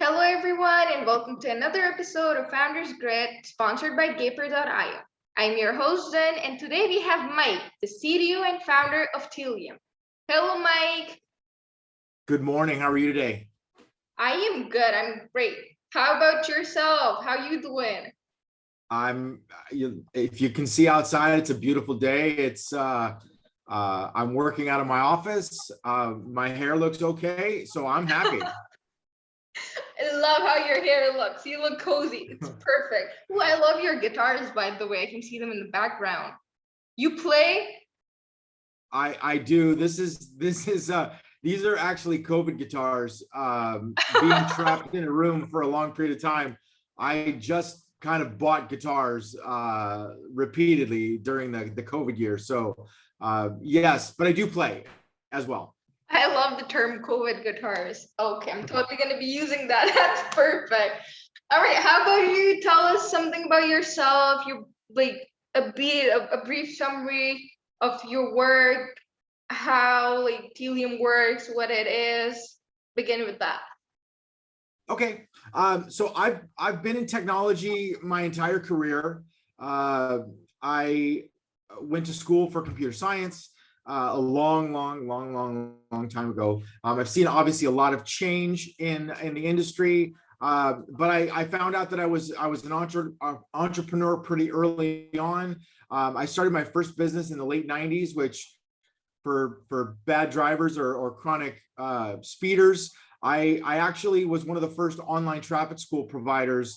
Hello, everyone, and welcome to another episode of Founders Grid, sponsored by Gaper.io. I'm your host, Jen, and today we have Mike, the CTO and founder of Helium. Hello, Mike. Good morning. How are you today? I am good. I'm great. How about yourself? How you doing? If you can see outside, it's a beautiful day. I'm working out of my office. My hair looks okay, so I'm happy. I love how your hair looks. You look cozy. It's perfect. Oh, I love your guitars, by the way. I can see them in the background. You play? I do. These are actually COVID guitars. Being trapped in a room for a long period of time, I just kind of bought guitars repeatedly during the COVID year. So yes, but I do play as well. I love the term COVID guitars. Okay, I'm totally going to be using that. That's perfect. All right, how about you tell us something about yourself? You like a brief summary of your work, how like Helium works, what it is. Begin with that. Okay, so I've been in technology my entire career. I went to school for computer science a long time ago. I've seen obviously a lot of change in the industry, but I found out that I was an entrepreneur pretty early on. I started my first business in the late 90s, which for bad drivers or chronic speeders, I actually was one of the first online traffic school providers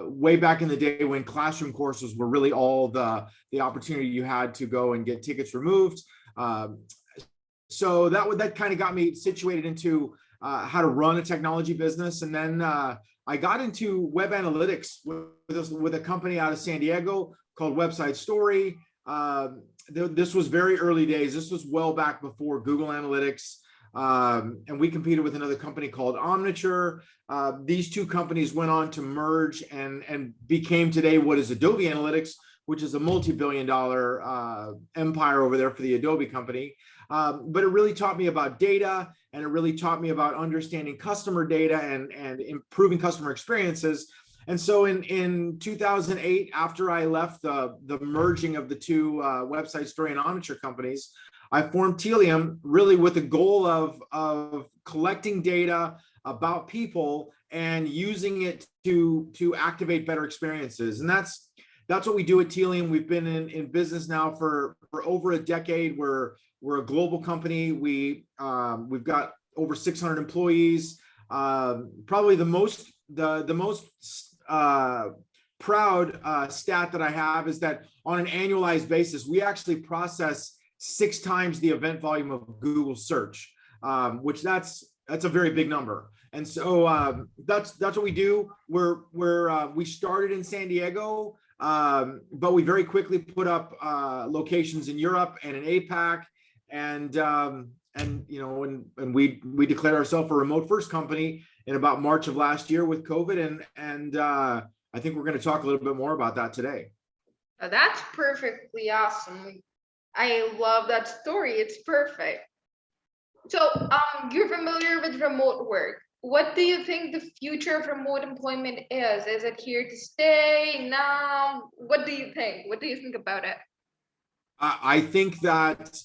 way back in the day when classroom courses were really all the opportunity you had to go and get tickets removed. So that kind of got me situated into how to run a technology business. And then I got into web analytics with a company out of San Diego called Website Story. This was very early days. This was well back before Google Analytics. And we competed with another company called Omniture. These two companies went on to merge and became today what is Adobe Analytics, which is a multi-billion-dollar empire over there for the Adobe company. But it really taught me about data, and it really taught me about understanding customer data and improving customer experiences. And so in 2008, after I left the merging of the two Website Story and Omniture companies, I formed Helium really with the goal of collecting data about people and using it to activate better experiences. And that's what we do at Helium. We've been in business now for over a decade. We're a global company. We've got over 600 employees. Probably the most proud stat that I have is that on an annualized basis, we actually process 6 times the event volume of Google search, which that's a very big number. And so that's what we do. We started in San Diego, but we very quickly put up locations in Europe and in APAC, and we declared ourselves a remote first company in about March of last year with COVID, and I think we're going to talk a little bit more about that today. That's perfectly awesome. I love that story. It's perfect. So, you're familiar with remote work. What do you think the future of remote employment is? Is it here to stay now? What do you think? What do you think about it? I think that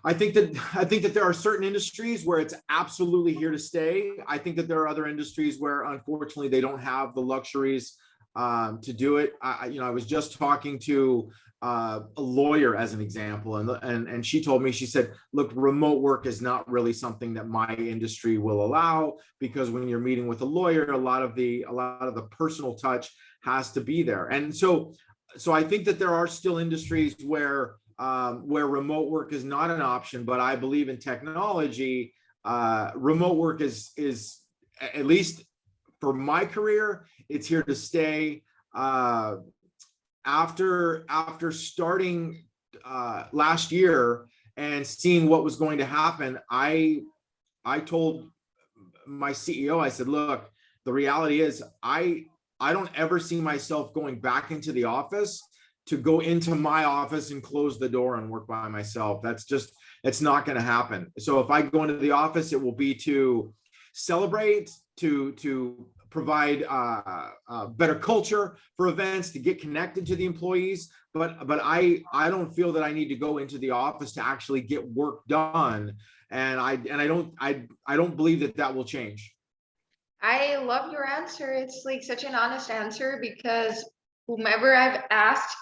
there are certain industries where it's absolutely here to stay. I think that there are other industries where, unfortunately, they don't have the luxuries to do it. I was just talking to a lawyer as an example, and she told me, she said, look, remote work is not really something that my industry will allow, because when you're meeting with a lawyer, a lot of the personal touch has to be there. And so I think that there are still industries where remote work is not an option, but I believe in technology, remote work is at least for my career, it's here to stay. After starting last year and seeing what was going to happen, I told my CEO, I said, look, the reality is I don't ever see myself going back into the office to go into my office and close the door and work by myself. It's not going to happen. So if I go into the office, it will be to celebrate, to provide better culture for events, to get connected to the employees. But I don't feel that I need to go into the office to actually get work done, and I don't believe that that will change. I love your answer. It's like such an honest answer because whomever I've asked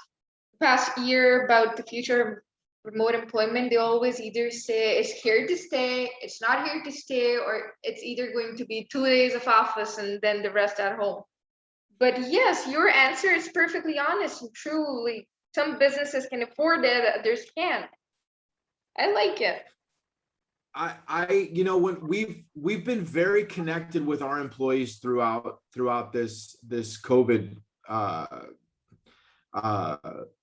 past year about the future of remote employment, they always either say it's here to stay, it's not here to stay, or it's either going to be 2 days of office and then the rest at home. But yes, your answer is perfectly honest and true. Like some businesses can afford it, others can't. I like it. When we've been very connected with our employees throughout this COVID uh, uh,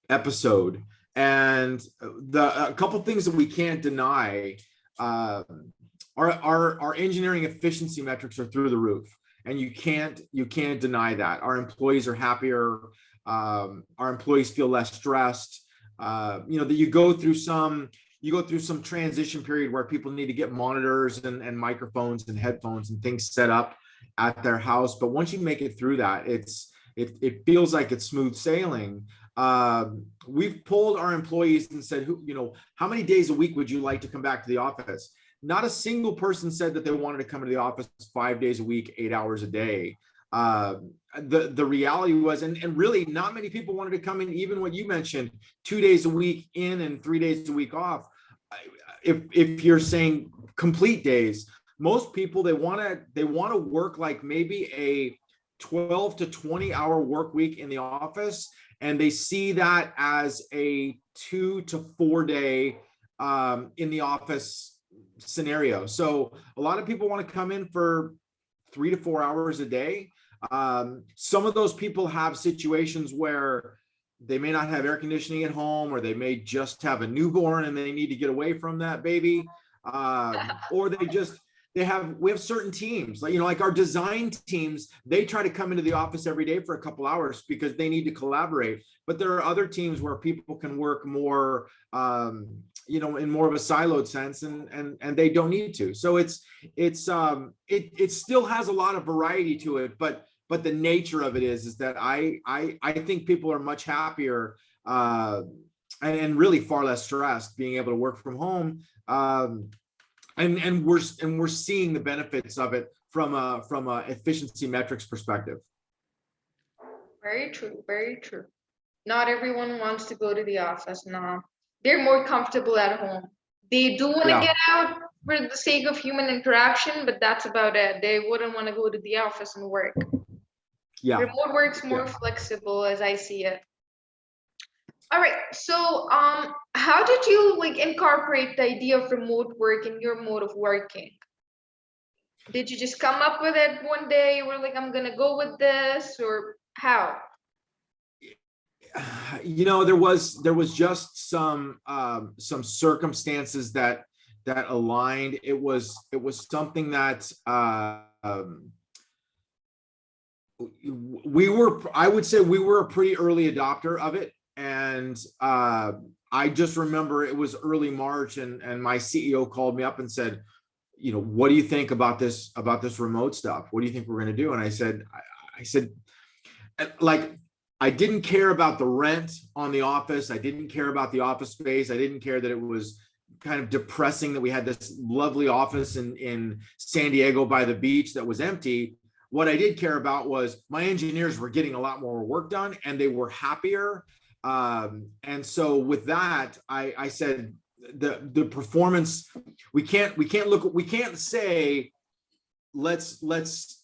episode, and a couple things that we can't deny, uh, our engineering efficiency metrics are through the roof, and you can't deny that. Our employees are happier. Our employees feel less stressed. That you go through some transition period where people need to get monitors and microphones and headphones and things set up at their house. But once you make it through that, it feels like it's smooth sailing. We've polled our employees and said, how many days a week would you like to come back to the office? Not a single person said that they wanted to come to the office 5 days a week, 8 hours a day. The reality was, and really not many people wanted to come in, even what you mentioned, 2 days a week in and 3 days a week off. If you're saying complete days, most people, they want to work like maybe a 12 to 20 hour work week in the office, and they see that as a 2 to 4 day in the office scenario. So a lot of people want to come in for 3 to 4 hours a day. Some of those people have situations where they may not have air conditioning at home, or they may just have a newborn and they need to get away from that baby. Or we have certain teams, like our design teams, they try to come into the office every day for a couple hours because they need to collaborate. But there are other teams where people can work more, in more of a siloed sense, and they don't need to. So it still has a lot of variety to it, but the nature of it is that I think people are much happier, and really far less stressed being able to work from home. And we're seeing the benefits of it from a efficiency metrics perspective. Very true, very true. Not everyone wants to go to the office. No, they're more comfortable at home. They do want to Yeah, get out for the sake of human interaction, but that's about it. They wouldn't want to go to the office and work. yeah, Remote work's more yeah. flexible as I see it. All right. So, how did you like incorporate the idea of remote work in your mode of working? Did you just come up with it one day? You were like, I'm gonna go with this, or how? There was just some circumstances that aligned. It was something that I would say we were a pretty early adopter of it. And I just remember it was early March, and my CEO called me up and said, what do you think about this remote stuff? What do you think we're going to do? And I said, like, I didn't care about the rent on the office. I didn't care about the office space. I didn't care that it was kind of depressing that we had this lovely office in San Diego by the beach that was empty. What I did care about was my engineers were getting a lot more work done, and they were happier. And so with that, I said the performance, we can't say let's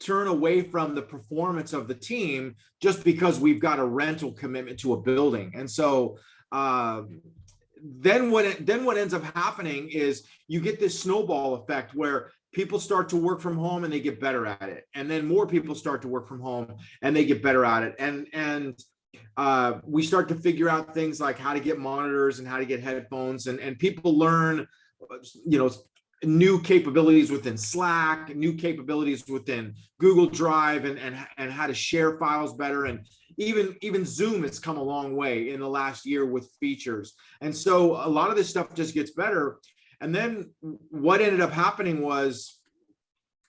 turn away from the performance of the team just because we've got a rental commitment to a building. And so then what ends up happening is you get this snowball effect where people start to work from home and they get better at it, and then more people start to work from home and they get better at it, and we start to figure out things like how to get monitors and how to get headphones, and people learn new capabilities within Slack, new capabilities within Google Drive, and how to share files better. And even Zoom has come a long way in the last year with features. And so a lot of this stuff just gets better. And then what ended up happening was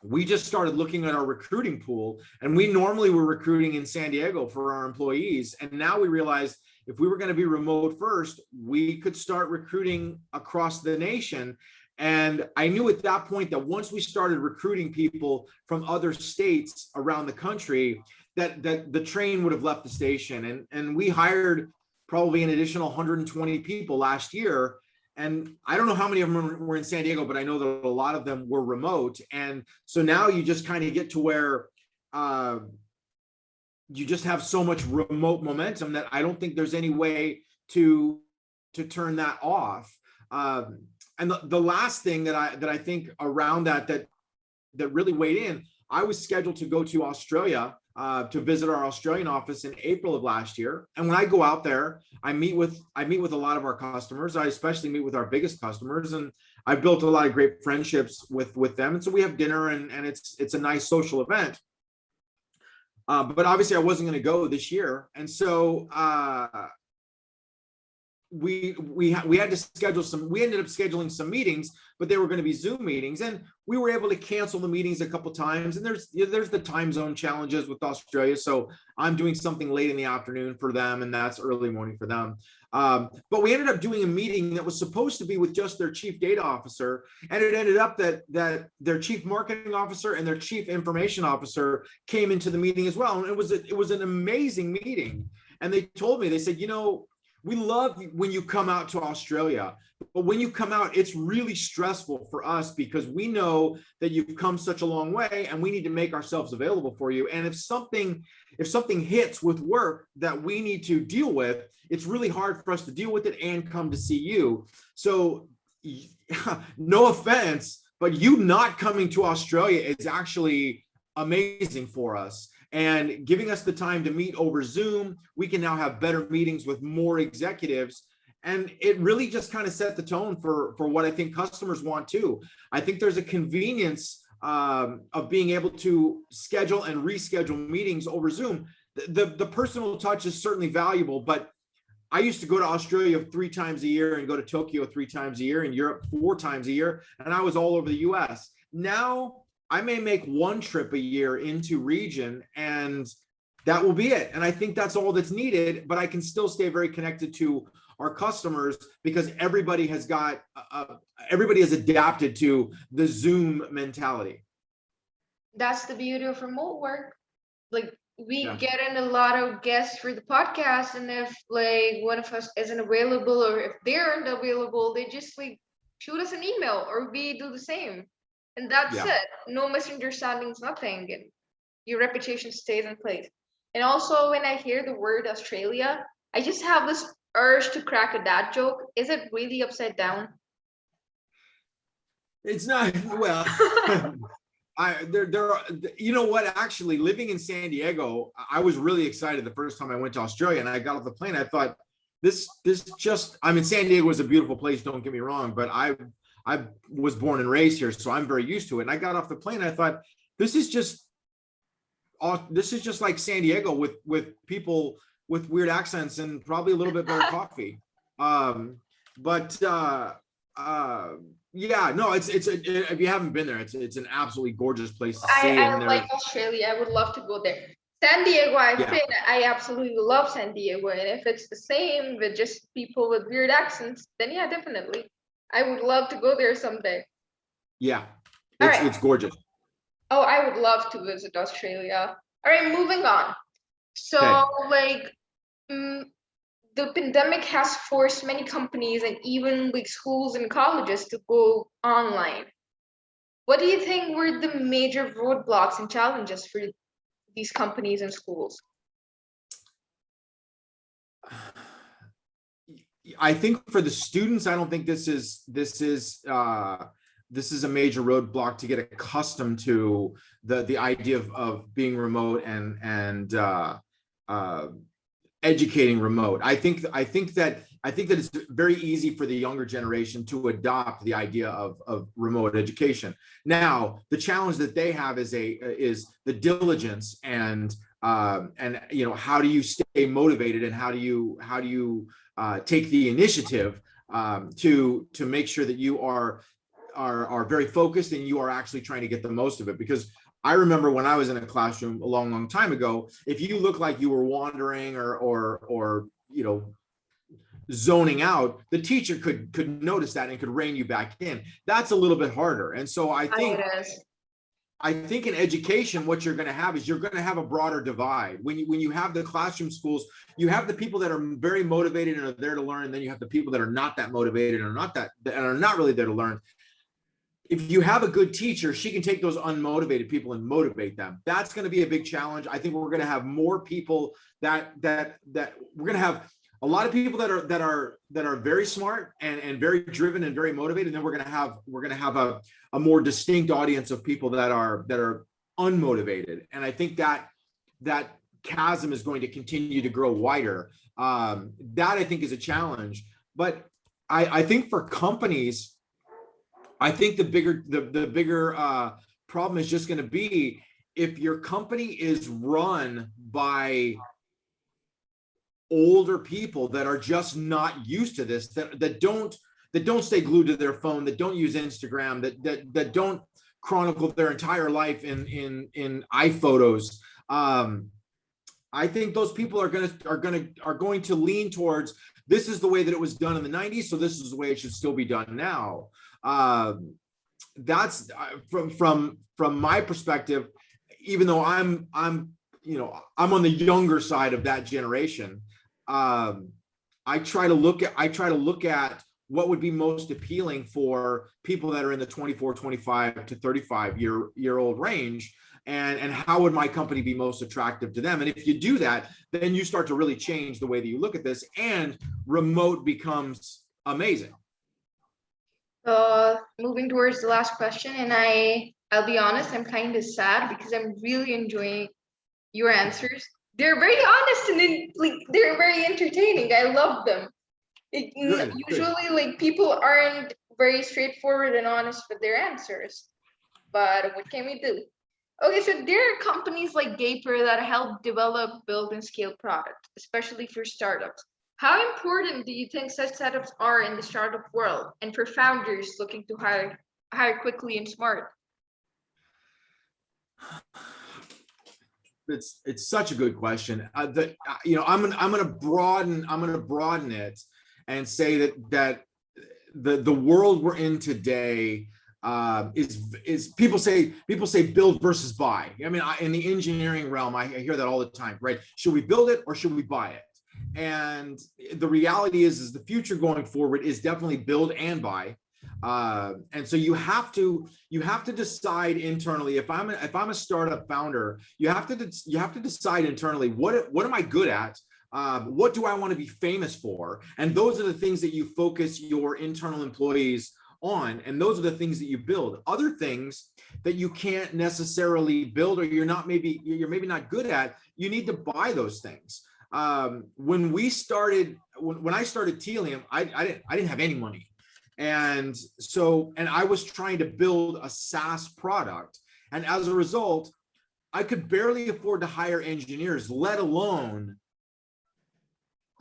we just started looking at our recruiting pool, and we normally were recruiting in San Diego for our employees. And now we realized if we were going to be remote first, we could start recruiting across the nation. And I knew at that point that once we started recruiting people from other states around the country, that the train would have left the station. And we hired probably an additional 120 people last year. And I don't know how many of them were in San Diego, but I know that a lot of them were remote. And so now you just kind of get to where you just have so much remote momentum that I don't think there's any way to turn that off. And the last thing that I think around that really weighed in, I was scheduled to go to Australia to visit our Australian office in April of last year. And when I go out there, I meet with a lot of our customers. I especially meet with our biggest customers, and I've built a lot of great friendships with them. And so we have dinner, and it's a nice social event. But obviously I wasn't going to go this year. And so we had to schedule we ended up scheduling some meetings, but they were going to be Zoom meetings, and we were able to cancel the meetings a couple times. And there's the time zone challenges with Australia. So I'm doing something late in the afternoon for them, and that's early morning for them. But we ended up doing a meeting that was supposed to be with just their chief data officer. And it ended up that their chief marketing officer and their chief information officer came into the meeting as well. And it was an amazing meeting. And they told me, they said, we love when you come out to Australia, but when you come out, it's really stressful for us because we know that you've come such a long way and we need to make ourselves available for you. And if something hits with work that we need to deal with, it's really hard for us to deal with it and come to see you. So no offense, but you not coming to Australia is actually amazing for us. And giving us the time to meet over Zoom, we can now have better meetings with more executives. And it really just kind of set the tone for what I think customers want too. I think there's a convenience of being able to schedule and reschedule meetings over Zoom. The personal touch is certainly valuable, but I used to go to Australia 3 times a year and go to Tokyo 3 times a year and Europe 4 times a year. And I was all over the US. Now, I may make 1 trip a year into region, and that will be it. And I think that's all that's needed, but I can still stay very connected to our customers because everybody has adapted to the Zoom mentality. That's the beauty of remote work. Like we Yeah. get in a lot of guests for the podcast, and if like one of us isn't available or if they aren't available, they just like shoot us an email or we do the same. And that's Yeah. it. No misunderstandings, nothing. And your reputation stays in place. And also, when I hear the word Australia, I just have this urge to crack a dad joke. Is it really upside down? It's not, well, there are, you know what, actually living in San Diego, I was really excited the first time I went to Australia, and I got off the plane. I thought I mean, San Diego is a beautiful place, don't get me wrong, but I was born and raised here, so I'm very used to it. And I got off the plane, I thought, this is just like San Diego with people with weird accents and probably a little bit better coffee. Yeah, no, if you haven't been there, it's an absolutely gorgeous place to see. I like Australia. I would love to go there. San Diego, I've Yeah. been. I absolutely love San Diego. And if it's the same with just people with weird accents, then yeah, definitely. I would love to go there someday. Yeah, All right. it's gorgeous. Oh, I would love to visit Australia. All right, moving on. So, Okay. the pandemic has forced many companies and even like schools and colleges to go online. What do you think were the major roadblocks and challenges for these companies and schools? I think for the students, I don't think this is a major roadblock to get accustomed to the idea of being remote and educating remote. I think that it's very easy for the younger generation to adopt the idea of remote education. Now, the challenge that they have is the diligence and how do you stay motivated, and how do you take the initiative to make sure that you are are very focused, and you are actually trying to get the most of it. Because I remember when I was in a classroom a long time ago, if you look like you were wandering or zoning out, the teacher could notice that and could rein you back in. That's a little bit harder. And so It is. I think in education, what you're going to have is you're going to have a broader divide. When you have the classroom schools, you have the people that are very motivated and are there to learn, and then you have the people that are not that motivated and are not really there to learn. If you have a good teacher, she can take those unmotivated people and motivate them. That's going to be a big challenge. I think we're going to have more people that we're going to have a lot of people that are very smart and very driven and very motivated. And then we're going to have a more distinct audience of people that are unmotivated. And I think that chasm is going to continue to grow wider. That I think is a challenge. But I think for companies, I think the bigger problem is just going to be if your company is run by older people that are just not used to this, that don't stay glued to their phone, that don't use Instagram, that don't chronicle their entire life in iPhotos. I think those people are going to lean towards, this is the way that it was done in the 90s, so this is the way it should still be done now. That's from my perspective, even though I'm on the younger side of that generation. I try to look at what would be most appealing for people that are in the 24, 25 to 35 year old range, and how would my company be most attractive to them. And if you do that, then you start to really change the way that you look at this, and remote becomes amazing. Moving towards the last question, and I'll be honest, I'm kind of sad because I'm really enjoying your answers. They're very honest and they're very entertaining. I love them. Usually, like, people aren't very straightforward and honest with their answers. But what can we do? Okay, so there are companies like Gaper that help develop, build, and scale products, especially for startups. How important do you think such setups are in the startup world and for founders looking to hire quickly and smart? It's such a good question. I'm going to broaden it and say that the world we're in today is people say build versus buy. I mean, in the engineering realm, I hear that all the time, right? Should we build it or should we buy it? And the reality is the future going forward is definitely build and buy. And so you have to decide internally. If I'm a startup founder, you have to decide internally, what am I good at? What do I want to be famous for? And those are the things that you focus your internal employees on, and those are the things that you build. Other things that you can't necessarily build, or you're maybe not good at, you need to buy those things. When I started Helium, I didn't have any money. And I was trying to build a SaaS product. And as a result, I could barely afford to hire engineers, let alone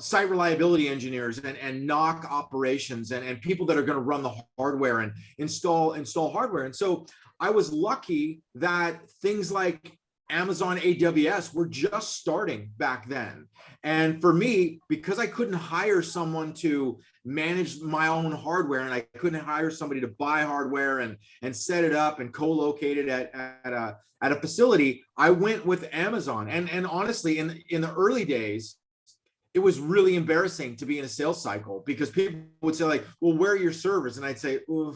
site reliability engineers and NOC operations and people that are going to run the hardware and install hardware. And so I was lucky that things like Amazon AWS were just starting back then. And for me, because I couldn't hire someone to manage my own hardware, and I couldn't hire somebody to buy hardware and set it up and co-locate it at a facility, I went with Amazon. And honestly, in the early days, it was really embarrassing to be in a sales cycle, because people would say, like, well, where are your servers? And I'd say, ooh,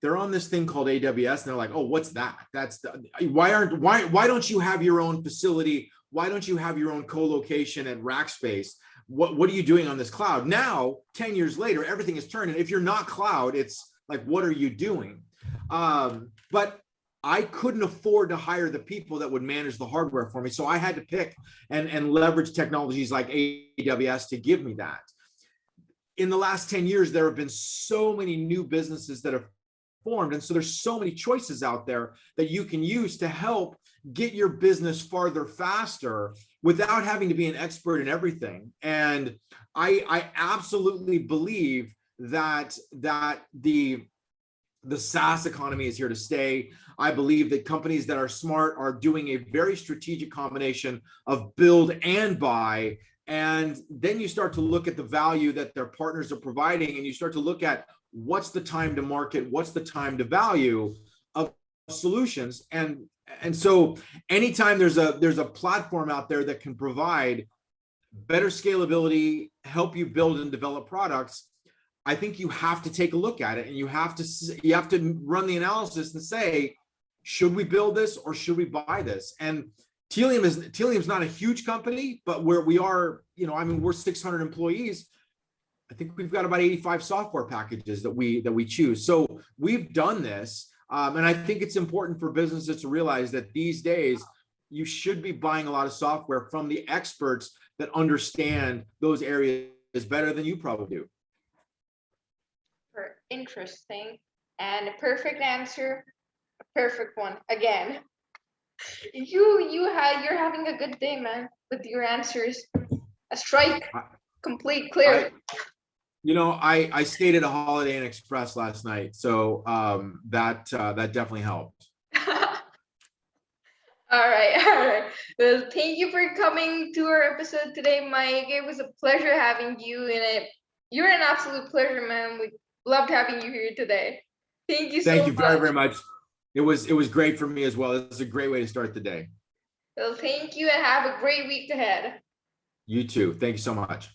they're on this thing called AWS. And they're like, oh, what's that? Why don't you have your own facility? Why don't you have your own co-location at Rackspace? What are you doing on this cloud? Now, 10 years later, everything is turned. And if you're not cloud, it's like, what are you doing? But I couldn't afford to hire the people that would manage the hardware for me. So I had to pick and leverage technologies like AWS to give me that. In the last 10 years, there have been so many new businesses that have formed. And so there's so many choices out there that you can use to help get your business farther faster without having to be an expert in everything. And I absolutely believe that the The SaaS economy is here to stay. I believe that companies that are smart are doing a very strategic combination of build and buy. And then you start to look at the value that their partners are providing, and you start to look at what's the time to market, what's the time to value of solutions. And so anytime there's a platform out there that can provide better scalability, help you build and develop products, I think you have to take a look at it, and you have to run the analysis and say, should we build this or should we buy this? And Helium's not a huge company, but where we are, I mean, we're 600 employees. I think we've got about 85 software packages that we choose. So we've done this, and I think it's important for businesses to realize that these days you should be buying a lot of software from the experts that understand those areas better than you probably do. Interesting, and a perfect answer, a perfect one again. You're having a good day, man, with your answers. A strike, complete, clear. I stayed at a Holiday Inn Express last night, so that definitely helped. All right. Well, thank you for coming to our episode today, Mike. It was a pleasure having you in it. You're an absolute pleasure, man. We loved having you here today. Thank you so much. Thank you very, very much. It was great for me as well. This is a great way to start the day. Well, thank you, and have a great week ahead. You too. Thank you so much.